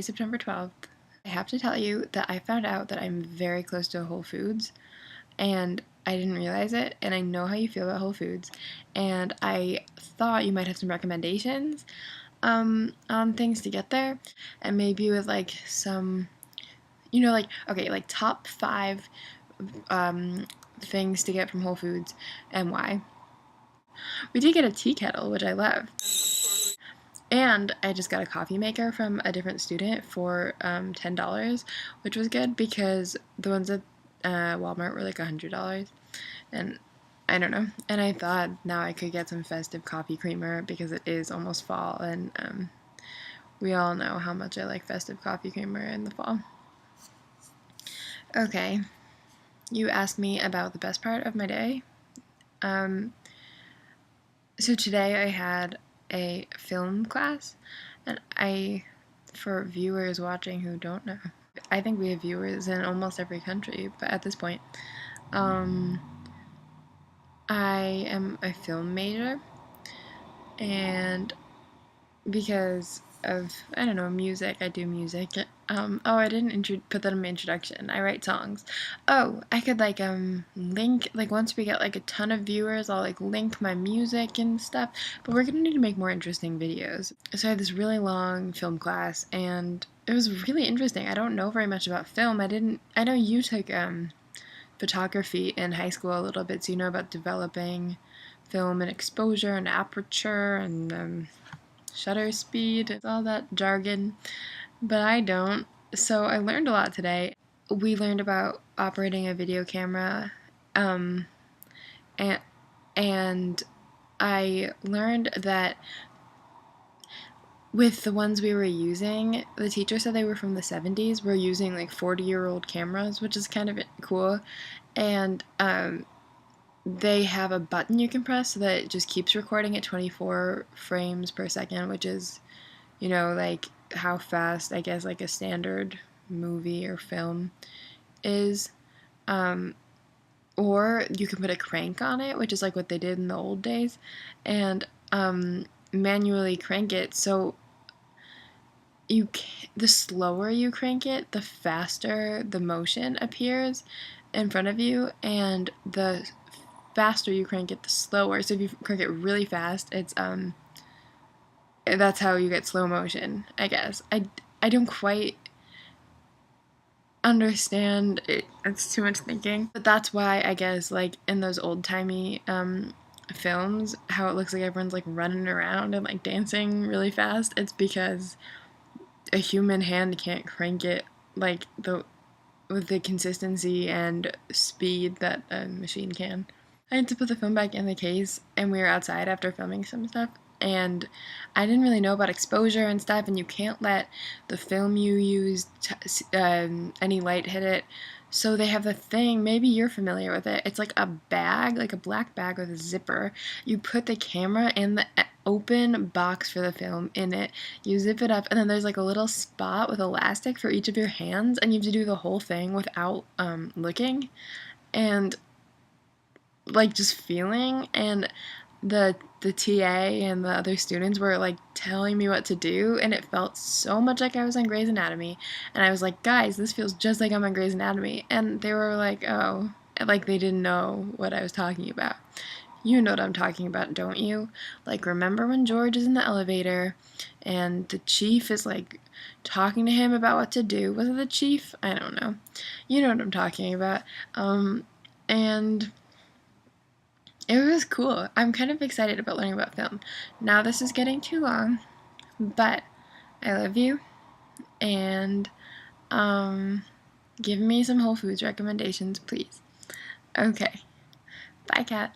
September 12th. I have to tell you that I found out that I'm very close to Whole Foods, and I didn't realize it, and I know how you feel about Whole Foods, and I thought you might have some recommendations on things to get there, and maybe with like some, like, okay, like top 5 things to get from Whole Foods and why. We did get a tea kettle, which I love. And I just got a coffee maker from a different student for $10, which was good because the ones at Walmart were like $100. And I don't know. And I thought now I could get some festive coffee creamer because it is almost fall, and we all know how much I like festive coffee creamer in the fall. Okay, you asked me about the best part of my day. So today I had a film class, and for viewers watching who don't know, I think we have viewers in almost every country, but at this point, I am a film major, and because of, I don't know, music, I do music. I didn't put that in my introduction. I write songs. I could link, once we get a ton of viewers, I'll link my music and stuff, but we're gonna need to make more interesting videos. So I had this really long film class, and it was really interesting. I don't know very much about film. I know you took photography in high school a little bit, so you know about developing film and exposure and aperture and shutter speed, all that jargon, but I don't. So I learned a lot today. We learned about operating a video camera, and I learned that with the ones we were using, the teacher said they were from the 70s. We're using 40-year-old cameras, which is kind of cool, and they have a button you can press so that it just keeps recording at 24 frames per second, which is, how fast, I guess, a standard movie or film is. Or you can put a crank on it, which is what they did in the old days, and manually crank it. So the slower you crank it, the faster the motion appears in front of you, and the faster you crank it, the slower. So if you crank it really fast, it's that's how you get slow motion, I guess. I don't quite understand it. It's too much thinking. But that's why, I guess, in those old-timey films, how it looks like everyone's running around and dancing really fast. It's because a human hand can't crank it with the consistency and speed that a machine can. I had to put the film back in the case, and we were outside after filming some stuff, and I didn't really know about exposure and stuff, and you can't let the film you use any light hit it. So they have the thing, maybe you're familiar with it, it's a bag, a black bag with a zipper. You put the camera in the open box for the film in it, you zip it up, and then there's a little spot with elastic for each of your hands, and you have to do the whole thing without looking, and just feeling. And the TA and the other students were telling me what to do, and it felt so much like I was on Grey's Anatomy, and I was like, guys, this feels just like I'm on Grey's Anatomy, and they were oh, they didn't know what I was talking about. You know what I'm talking about, don't you? Remember when George is in the elevator and the chief is talking to him about what to do? Was it the chief? I don't know. You know what I'm talking about. And it was cool. I'm kind of excited about learning about film. Now this is getting too long, but I love you, and give me some Whole Foods recommendations, please. Okay. Bye, Kat.